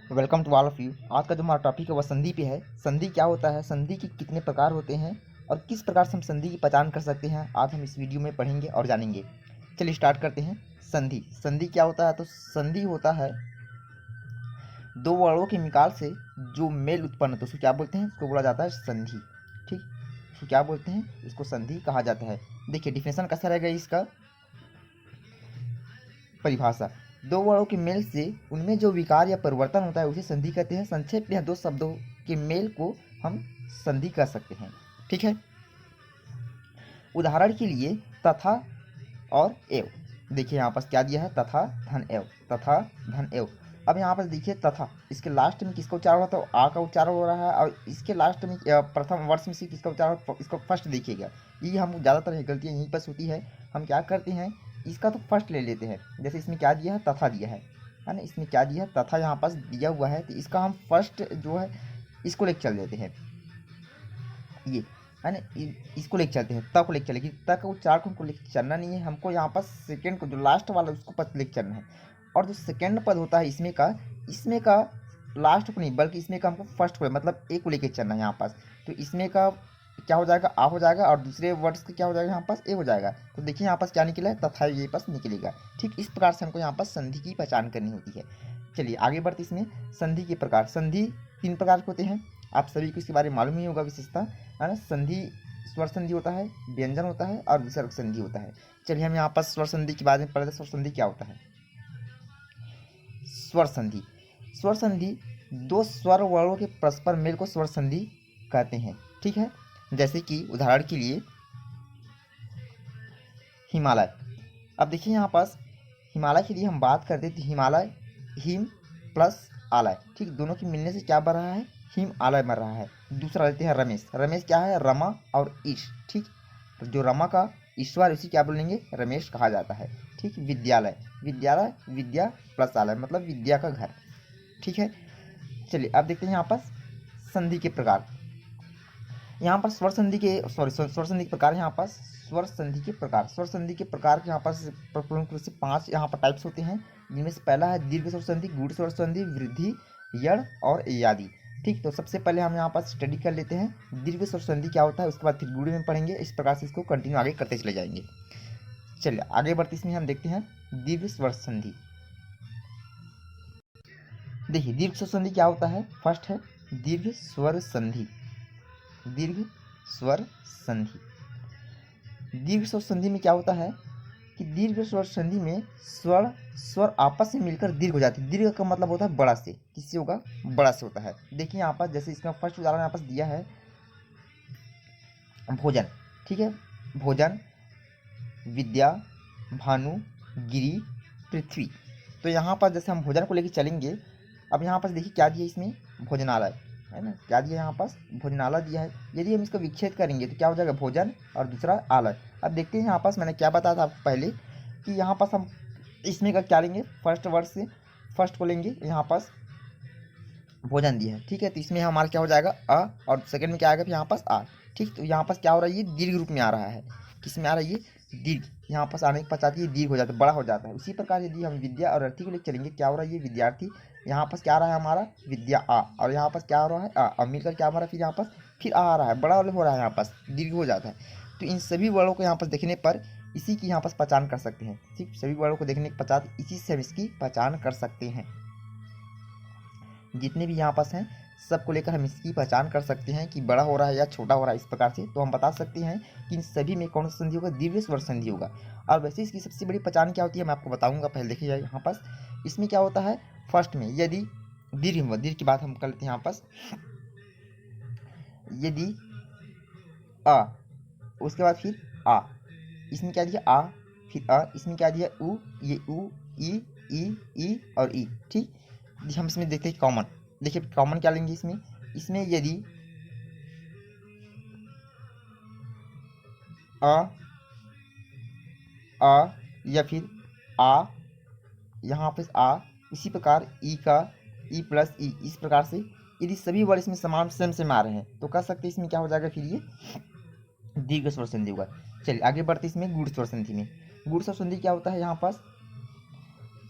Welcome to all of you. आज का जो हमारा टॉपिक है वह संधि पे है। संधि क्या होता है, संधि के कितने प्रकार होते हैं और किस प्रकार से हम संधि की पहचान कर सकते हैं, आज हम इस वीडियो में पढ़ेंगे और जानेंगे। चलिए स्टार्ट करते हैं। संधि संधि क्या होता है, तो संधि होता है दो वर्णों के मिकाल से जो मेल उत्पन्न होता है उसको क्या बोलते हैं, उसको बोला जाता है संधि। ठीक, उसको क्या बोलते हैं, इसको संधि कहा जाता है। देखिए डिफिनेशन कैसा रहेगा इसका, परिभाषा। दो वर्णों के मेल से उनमें जो विकार या परिवर्तन होता है उसे संधि कहते हैं। संक्षेप में दो शब्दों के मेल को हम संधि कर सकते हैं। ठीक है, उदाहरण के लिए तथा और एव। देखिए यहाँ पर क्या दिया है, तथा धन एव, तथा धन एव। अब यहाँ पर देखिए तथा, इसके लास्ट में किसका उच्चारण होता है, आ का उच्चारण हो रहा है, और इसके लास्ट में प्रथम वर्ष में से किसका उच्चारण, इसको फर्स्ट देखिएगा। ये हम ज़्यादातर गलतियाँ यहीं पर होती है। हम क्या करते हैं, इसका तो फर्स्ट ले लेते हैं। जैसे इसमें क्या दिया है, तथा दिया है ना, इसमें क्या दिया है, तथा यहाँ पास दिया हुआ है, तो इसका हम फर्स्ट जो है इसको लेकर चल देते हैं, ये है ना, इसको लेकर चलते हैं, त को लेकर चले, लेकिन त का उच्चारण को हमको लेकर चलना नहीं है, हमको यहाँ पर सेकेंड को जो लास्ट वाला उसको पद लेकर चलना है। और जो सेकेंड पद होता है इसमें का लास्ट को नहीं बल्कि इसमें का हमको फर्स्ट को मतलब ए को लेकर चलना है यहाँ पास। तो इसमें का क्या हो जाएगा, आ हो जाएगा, और दूसरे वर्ड्स का क्या हो जाएगा यहाँ पास, ए हो जाएगा। तो देखिए यहाँ पास क्या निकला है, तथा ये पास निकलेगा। ठीक इस प्रकार से हमको यहाँ पास संधि की पहचान करनी होती है। चलिए आगे बढ़ते इसमें संधि के प्रकार। संधि तीन प्रकार के होते हैं, आप सभी को इसके बारे में मालूम ही होगा विशेषता, है ना। संधि स्वर संधि होता है, व्यंजन होता है और विसर्ग संधि होता है। चलिए हम यहाँ पर स्वर संधि के बारे में पढ़ते हैं। स्वर संधि क्या होता है, स्वर संधि। स्वर संधि दो स्वर वर्णों के परस्पर मेल को स्वर संधि कहते हैं। ठीक है, जैसे कि उदाहरण के लिए हिमालय। अब देखिए यहाँ पास हिमालय के लिए हम बात करते थे, हिमालय हिम प्लस आलय, ठीक, दोनों के मिलने से क्या बन रहा है, हिम आलय बन रहा है। दूसरा लेते हैं रमेश। रमेश क्या है, रमा और ईश। ठीक, तो जो रमा का ईश्वर उसी क्या बोलेंगे, रमेश कहा जाता है। ठीक, विद्यालय, विद्यालय विद्या प्लस आलय मतलब विद्या का घर। ठीक है, चलिए अब देखते हैं यहाँ पर संधि के प्रकार। यहाँ पर स्वर संधि के स्वर संधि के प्रकार, यहाँ पर स्वर संधि के प्रकार, स्वर संधि के प्रकार के यहाँ पर प्रमुख रूप से 5 यहाँ पर टाइप्स होते हैं, जिनमें से पहला है दीर्घ स्वर संधि, गूढ़ स्वर संधि, वृद्धि, यड़ और यादि। ठीक, तो सबसे पहले हम यहाँ पर स्टडी कर लेते हैं दीर्घ स्वर संधि क्या होता है, उसके बाद फिर गूढ़ में पढ़ेंगे। इस प्रकार से इसको कंटिन्यू आगे करते चले जाएंगे। चलिए आगे बढ़ते इसमें हम देखते हैं दीर्घ स्वर संधि। देखिए दीर्घ स्वर संधि क्या होता है, फर्स्ट है दीर्घ स्वर संधि। दीर्घ स्वर संधि, दीर्घ स्वर संधि में क्या होता है कि दीर्घ स्वर संधि में स्वर आपस में मिलकर दीर्घ हो जाती है। दीर्घ का मतलब होता है बड़ा से, किससे होगा, बड़ा से होता है। देखिए यहाँ पर जैसे इसका फर्स्ट उदाहरण यहाँ पर दिया है भोजन। ठीक है, भोजन, विद्या, भानु, गिरी, पृथ्वी। तो यहाँ पर जैसे हम भोजन को लेकर चलेंगे, अब यहाँ पर देखिए क्या दिया इसमें, भोजनालय, है ना, क्या दिया यहाँ पास, भोजनालय दिया है। यदि हम इसका विच्छेद करेंगे तो क्या हो जाएगा, भोजन और दूसरा आलय। अब देखते हैं यहाँ पास मैंने क्या बताया था आपको पहले कि यहाँ पास हम इसमें का क्या लेंगे, फर्स्ट वर्ड से फर्स्ट को लेंगे, यहाँ पास भोजन दिया है। ठीक है, तो इसमें हमारा क्या हो जाएगा अ, और सेकंड में क्या आएगा यहाँ पास आ। ठीक, तो यहाँ पास क्या हो रहा है, ये दीर्घ रूप में आ रहा है। किस में आ रहा है, ये दीर्घ, यहाँ पास आने के पश्चात ये दीर्घ हो जाता है, बड़ा हो जाता है। उसी प्रकार यदि हम विद्या और अर्थी को लेकर चलेंगे, क्या हो रहा है, ये विद्यार्थी, यहाँ पास क्या आ रहा है हमारा विद्या आ, और यहाँ पास क्या हो रहा है आ, और मिलकर क्या हमारा फिर यहाँ पास फिर आ रहा है, बड़ा हो रहा है, यहाँ पास दीर्घ हो जाता है। तो इन सभी वर्णों को यहाँ पास देखने पर इसी की यहाँ पास पहचान कर सकते हैं। ठीक, सभी वर्णों को देखने के पश्चात इसी से हम इसकी पहचान कर सकते हैं। जितने भी यहाँ पास हैं सबको लेकर हम इसकी पहचान कर सकते हैं कि बड़ा हो रहा है या छोटा हो रहा है। इस प्रकार से तो हम बता सकते हैं कि इन सभी में कौन सा संधि होगा, दीर्घ स्वर संधि होगा। और वैसे इसकी सबसे बड़ी पहचान क्या होती है मैं आपको बताऊंगा। पहले देखिए यहाँ पास इसमें क्या होता है, फर्स्ट में यदि दीर्घ हुआ, दीर्घ की बात हम कर लेते हैं यहाँ पास, यदि अ उसके बाद फिर आ, इसमें क्या दिया आ, फिर अ, इसमें क्या दिया उ, ये उ, ई और ई। ठीक, हम इसमें देखते हैं कॉमन। देखिए कॉमन क्या लेंगे इसमें, इसमें यदि अ या फिर आ, यहाँ पे आ, इसी प्रकार ई का ई प्लस ई, इस प्रकार से यदि सभी वर्ड इसमें समान सेम सेम आ रहे हैं तो कह सकते हैं इसमें क्या हो जाएगा, फिर ये दीर्घ स्वर संधि होगा। चलिए आगे बढ़ते इसमें गूढ़ स्वर संधि में। गूढ़ स्वर संधि क्या होता है, यहाँ पास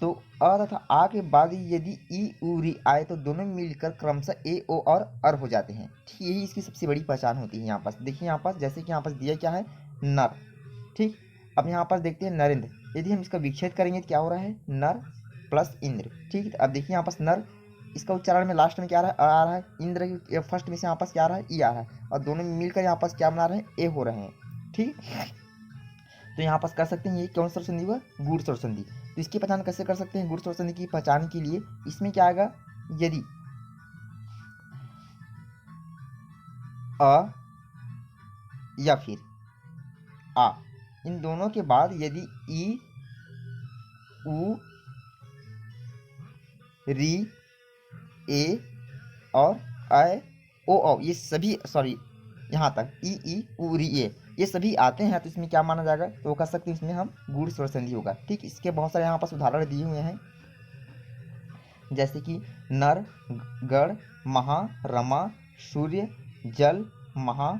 तो अ तथा आ के बाद यदि ई उ री आए तो दोनों मिलकर क्रमशः ए ओ और अर हो जाते हैं। ठीक, यही इसकी सबसे बड़ी पहचान होती है। यहाँ पास देखिए, यहाँ पास जैसे कि यहाँ पास दिया क्या है, नर। ठीक, अब यहाँ पास देखते हैं नरेंद्र। यदि हम इसका विच्छेद करेंगे तो क्या हो रहा है, नर प्लस इंद्र। ठीक, अब देखिए यहाँ पास नर, इसका उच्चारण में लास्ट में क्या आ रहा है, इंद्र फर्स्ट में से यहाँ पास क्या आ रहा है, ई आ रहा है, और दोनों मिलकर यहाँ पास क्या बना रहे हैं, ए हो रहे हैं। ठीक, तो यहाँ पास कर सकते हैं ये कौन स्वर संधि हुआ, गुण स्वर संधि। तो इसकी पहचान कैसे कर सकते हैं, गुण स्वर संधि की पहचान के लिए इसमें क्या आएगा, यदि अ या फिर आ, इन दोनों के बाद यदि ई उ री ए और ऐ ओ ये सभी, सॉरी यहाँ तक ई उ री ए ये सभी आते हैं, तो इसमें क्या माना जाएगा, तो वो कह सकते हैं इसमें हम गुण स्वर संधि होगा। ठीक, इसके बहुत सारे यहाँ पास उदाहरण दिए हुए हैं, जैसे कि नर, गण, महा, रमा, सूर्य, जल, महा,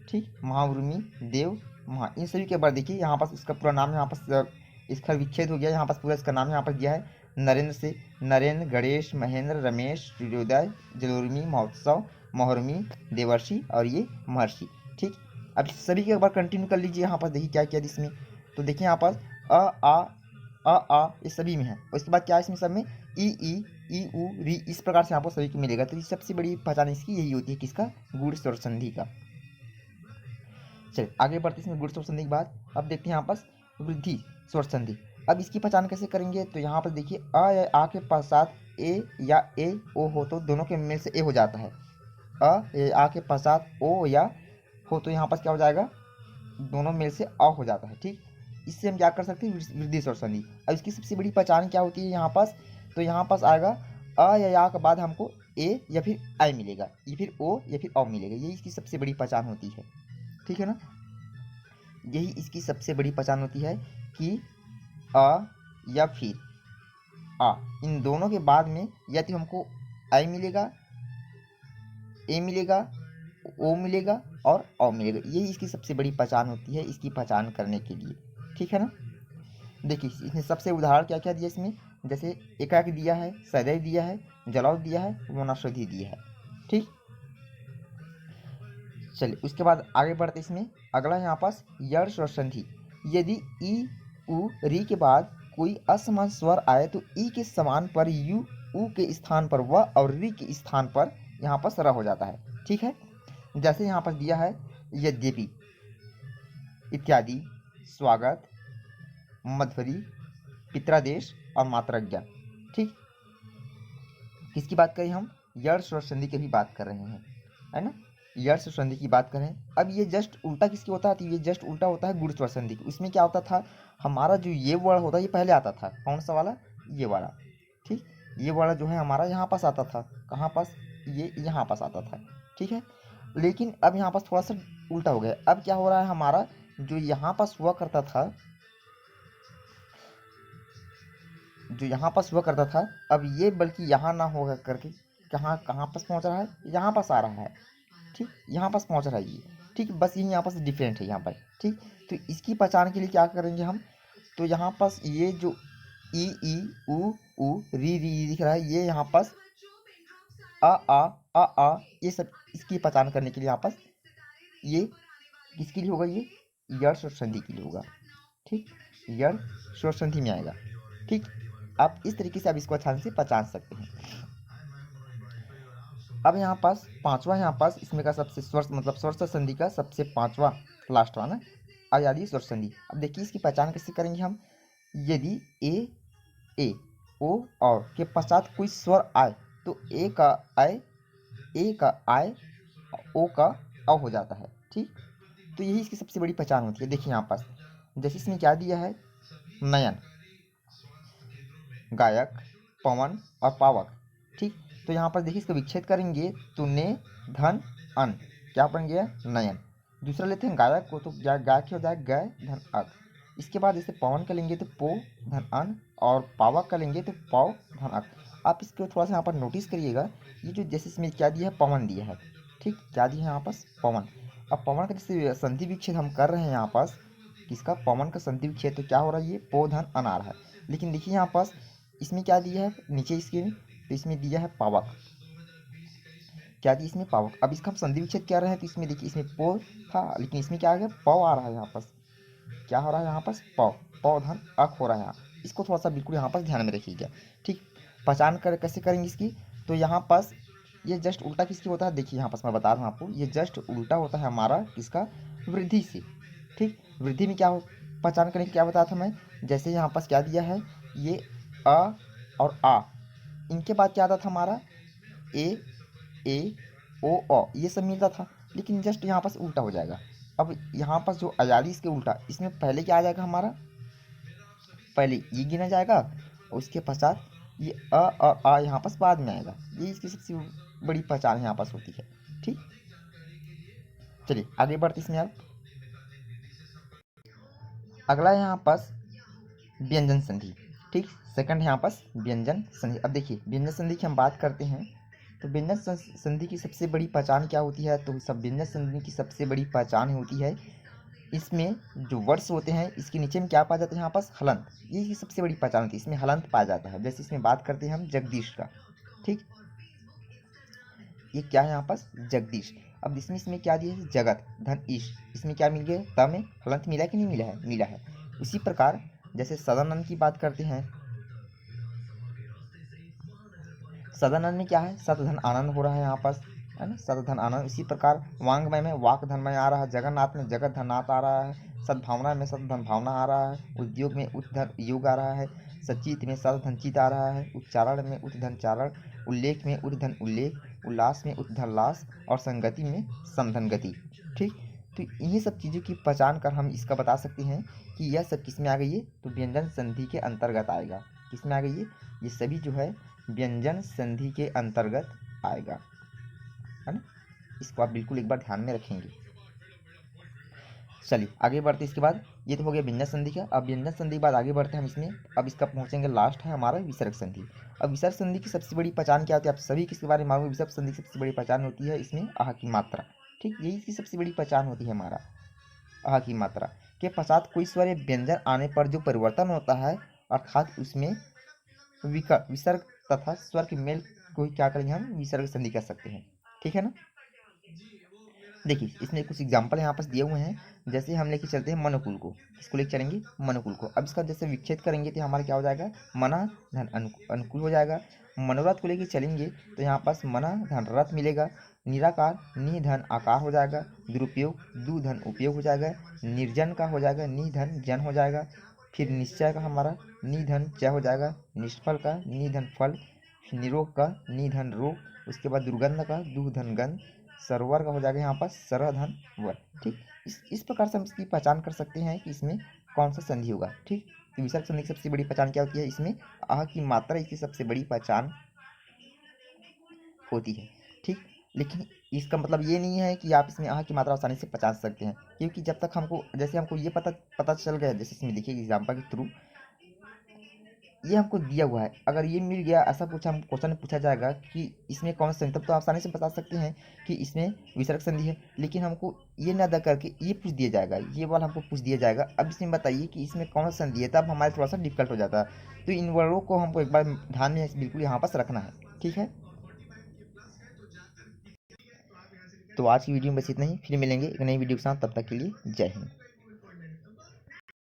ठीक, महाउर्मी, देव, महा, इन सभी के बाद देखिए यहाँ पास इसका पूरा नाम यहाँ पास इसका विच्छेद हो गया। यहाँ पास पूरा इसका नाम यहाँ पास दिया है नरेंद्र से नरेंद्र, गणेश, महेंद्र, रमेश, सूर्योदय, जलोर्मी, महोत्सव, मोहर्मी, देवर्षि और ये महर्षि। ठीक, अब सभी के एक बार कंटिन्यू कर लीजिए। यहाँ पास देखिए क्या क्या इसमें, तो देखिए यहाँ पास आ ये सभी में है, और इसके बाद क्या है इसमें सब में ई उ री, इस प्रकार से आपको सभी को मिलेगा। तो सबसे बड़ी पहचान इसकी यही होती है, किसका, गुण स्वर संधि का। चलिए आगे बढ़ते इसमें गुण स्वर संधि के बाद अब देखते हैं यहाँ पास वृद्धि स्वर संधि। अब इसकी पहचान कैसे करेंगे, तो यहाँ पर देखिए अ या आ के पश्चात ए या ए ओ हो तो दोनों के मिल से ए हो जाता है। अ या आ के पश्चात ओ या हो तो यहाँ पास क्या हो जाएगा, दोनों मिल से अ हो जाता है। ठीक, इससे हम क्या कर सकते हैं, वृद्धि स्वर संधि। अब इसकी सबसे बड़ी पहचान क्या होती है यहाँ पास, तो यहाँ पास आएगा अ या के बाद हमको ए या फिर आई मिलेगा, या फिर ओ या फिर औ मिलेगा, यही इसकी सबसे बड़ी पहचान होती है। ठीक है ना, यही इसकी सबसे बड़ी पहचान होती है कि अ या फिर आ, इन दोनों के बाद में या तो हमको आई मिलेगा, ए मिलेगा, ओ मिलेगा और औ मिलेगा, यही इसकी सबसे बड़ी पहचान होती है इसकी पहचान करने के लिए। ठीक है ना, देखिए इसने सबसे उदाहरण क्या क्या दिया इसमें, जैसे एकाक दिया है, सदैव दिया है, जलौध दिया है, वनौषधि दिया है। ठीक, चलिए उसके बाद आगे बढ़ते इसमें अगला यहाँ पास यड़ स्वर संधि। यदि ई उ री के बाद कोई असमान स्वर आए तो ई के समान पर यू उ के स्थान पर व और री के स्थान पर यहाँ पर र हो जाता है। ठीक है, जैसे यहाँ पर दिया है यद्यपि, इत्यादि, स्वागत, मध्वरी, पित्रादेश और मात्रज्ञा। ठीक, किसकी बात करें हम, यड़ स्वर संधि की भी बात कर रहे हैं, है ना, यड़ स्वर संधि की बात करें। अब ये जस्ट उल्टा किसकी होता है, तो ये जस्ट उल्टा होता है गुण स्वर संधि की। उसमें क्या होता था, हमारा जो ये वर्ड होता है ये पहले आता था, कौन सा वाला, ये वाला। ठीक, ये वाला जो है हमारा यहाँ पास आता था, कहाँ पास, ये यहाँ पास आता था। ठीक है, लेकिन अब यहाँ पास थोड़ा सा उल्टा हो गया। अब क्या हो रहा है, हमारा जो यहाँ पास हुआ करता था, जो यहाँ पास हुआ करता था, अब ये बल्कि यहाँ ना होगा करके कहाँ कहाँ पास पहुँच रहा है, यहाँ पास आ रहा है। ठीक, यहाँ पास पहुँच रहा है ये। ठीक, बस यही यहाँ पास डिफरेंट है यहाँ पर। ठीक, तो इसकी पहचान के लिए क्या करेंगे हम, तो यहाँ पास ये जो ई उ री दिख रहा है, ये यहाँ पास आ ये सब, इसकी पहचान करने के लिए यहाँ पास ये किसके लिए होगा, ये यड़ स्वर संधि के लिए होगा। ठीक, यड़ स्वर संधि में आएगा। ठीक, आप इस तरीके से आप इसको आसानी से पहचान सकते हैं। अब यहाँ पास पांचवा, यहाँ पास इसमें का सबसे स्वर मतलब स्वर संधि का सबसे पांचवा लास्ट वाला आयादी स्वर संधि। अब देखिए इसकी पहचान कैसे करेंगे हम, यदि ए ओ और के पश्चात कोई स्वर आए तो ए का आय ओ का अ हो जाता है। ठीक, तो यही इसकी सबसे बड़ी पहचान होती है। देखिए यहाँ पास जैसे इसमें क्या दिया है, नयन, गायक, पवन और पावक। ठीक, तो यहाँ पर देखिए इसका विच्छेद करेंगे तो ने धन अन क्या बन गया, नयन। दूसरा लेते हैं गायक को, तो गाय क्या हो जाएगा, गय धन अक। इसके बाद जैसे पवन का लेंगे तो पो धन अन, और पावक का लेंगे तो पौ धन अक। आप इसको थोड़ा सा यहाँ पर नोटिस करिएगा, ये जो जैसे इसमें क्या दिया है, पवन दिया है। ठीक, क्या दिया है यहाँ पास, पवन। अब पवन का जैसे संधि विच्छेद हम कर रहे हैं यहाँ पास, किसका, पवन का संधि विच्छेद, तो क्या हो रहा है, ये पो धन अन आ रहा है। लेकिन देखिए यहाँ पास इसमें क्या दिया है नीचे इसके में, तो इसमें दिया है पावक। क्या दिया इसमें पावक। अब इसका हम संधि विच्छेद क्या रहे हैं, तो इसमें देखिए इसमें पो था, लेकिन इसमें क्या आ गया पौ आ रहा है यहाँ पास। क्या हो रहा है यहाँ पास पौ, पौ धन अक हो रहा है यहाँ। इसको थोड़ा सा बिल्कुल यहाँ पास ध्यान में रखिएगा। ठीक, पहचान कर कैसे करेंगे इसकी, तो यहाँ पास ये जस्ट उल्टा किसकी होता है, देखिए यहाँ पास मैं बता रहा हूँ आपको, ये जस्ट उल्टा होता है हमारा किसका, वृद्धि से। ठीक, वृद्धि में क्या हो, पहचान करने की क्या बताया था मैं, जैसे यहाँ पास क्या दिया है, ये अ और आ, इनके बाद क्या आता था हमारा ए ओ अ, ये सब मिलता था, लेकिन जस्ट यहाँ पास उल्टा हो जाएगा। अब यहाँ पास जो 42 के उल्टा, इसमें पहले क्या आ जाएगा हमारा, पहले ये गिना जाएगा, और उसके पश्चात ये अ और आ यहाँ पास बाद में आएगा। ये इसकी सबसे बड़ी पहचान यहाँ पास होती है। ठीक, चलिए आगे बढ़ते इसमें आप। अगला यहाँ पास व्यंजन संधि। ठीक, सेकंड यहाँ पास व्यंजन संधि। अब देखिए व्यंजन संधि की हम बात करते हैं, तो व्यंजन संधि की सबसे बड़ी पहचान क्या होती है, तो सब व्यंजन संधि की सबसे बड़ी पहचान होती है, इसमें जो वर्ड्स होते हैं इसके नीचे में क्या पाया जाता है यहाँ पास, हलंत। ये सबसे बड़ी पहचान होती है, इसमें हलंत पाया जाता है। जैसे इसमें बात करते हैं हम जगदीश का। ठीक, ये क्या है यहाँ पास जगदीश। अब इसमें क्या दिया है, जगत धन ईश, इसमें क्या मिल गया, त में हलंत मिला कि नहीं मिला है, मिला है। उसी प्रकार जैसे सदानंद की बात करते हैं, सदानंद में क्या है, सतधन आनंद हो रहा है यहाँ पास, है ना, सतधन आनंद। इसी प्रकार वांग्मय में वाक धनमय आ रहा है, जगन्नाथ में जगत धननाथ आ रहा है, सद्भावना में सतधन भावना आ रहा है, उद्योग में उद्धन योग आ रहा है, सचित में सतधन चित आ रहा है, उच्चारण में उद्धन चारण, उल्लेख में उद्धन उल्लेख, उल्लास में उद्धन लास, और संगति में समधन गति। ठीक, तो इन्हीं सब चीज़ों की पहचान कर हम इसका बता सकते हैं कि यह सब किस में आ गई है, तो व्यंजन संधि के अंतर्गत आएगा। किस में आ गई है, ये सभी जो है व्यंजन संधि के अंतर्गत आएगा, है ना। इसको आप बिल्कुल एक बार ध्यान में रखेंगे। चलिए आगे बढ़ते इसके बाद, ये तो हो गया व्यंजन संधि का। अब व्यंजन संधि के बाद आगे बढ़ते हैं हम इसमें, अब इसका पहुंचेंगे लास्ट है हमारा विसर्ग संधि। अब विसर्ग संधि की सबसे बड़ी पहचान क्या होती है, आप सभी किसके बारे में मालूम, विसर्ग संधि की सबसे बड़ी पहचान होती है इसमें आह की मात्रा। ठीक, यही इसकी सबसे बड़ी पहचान होती है हमारा, आह की मात्रा के पश्चात कोई स्वर व्यंजन आने पर जो परिवर्तन होता है, अर्थात उसमें विसर्ग तथा स्वर के मेल को ही क्या करेंगे, हम विसर्ग संधि कर सकते हैं। ठीक है ना। देखिए इसमें कुछ एग्जाम्पल यहाँ पास दिए हुए हैं, जैसे हम लेके चलते हैं मनोकुल को, इसको लेके चलेंगे मनोकुल को। अब इसका जैसे विच्छेद करेंगे तो हमारा क्या हो जाएगा, मना धन अनुकूल हो जाएगा। मनोरथ को लेके चलेंगे तो यहाँ पास मना धन रथ मिलेगा। निराकार नि धन आकार हो जाएगा। दुरुपयोग दु धन उपयोग हो जाएगा। निर्जन का हो जाएगा नि धन जन हो जाएगा। फिर निश्चय का हमारा नि धन चय हो जाएगा। निष्फल का नि धन फल। निरोग का नि धन रोग। उसके बाद दुर्गंध का दु धन गंध। सरोवर का हो जाएगा यहाँ पर सरह धन वर। ठीक, इस प्रकार से हम इसकी पहचान कर सकते हैं कि इसमें कौन सा संधि होगा। ठीक, तो विसर्ग संधि की सबसे बड़ी पहचान क्या होती है, इसमें आह की मात्रा इसकी सबसे बड़ी पहचान होती है। ठीक, लेकिन इसका मतलब ये नहीं है कि आप इसमें आह की मात्रा आसानी से पहचान सकते हैं, क्योंकि जब तक हमको जैसे हमको ये पता चल गया, जैसे इसमें देखिए एग्जाम्पल के थ्रू ये हमको दिया हुआ है, अगर ये मिल गया, ऐसा पूछा हम क्वेश्चन पूछा जाएगा कि इसमें कौन सा संधि, तब तो आसानी से बता सकते हैं कि इसमें विसर्ग संधि है। लेकिन हमको ये ना दा करके ये पूछ दिया जाएगा, ये वाला हमको पूछ दिया जाएगा, अब इसमें बताइए कि इसमें कौन सा संधि है, तब हमारे थोड़ा सा डिफिकल्ट हो जाता है। तो इन वर्डों को हमको एक बार ध्यान में बिल्कुल यहाँ पास रखना है। ठीक है, तो आज की वीडियो में बस इतना ही, फिर मिलेंगे एक नई वीडियो के साथ, तब तक के लिए जय हिंद।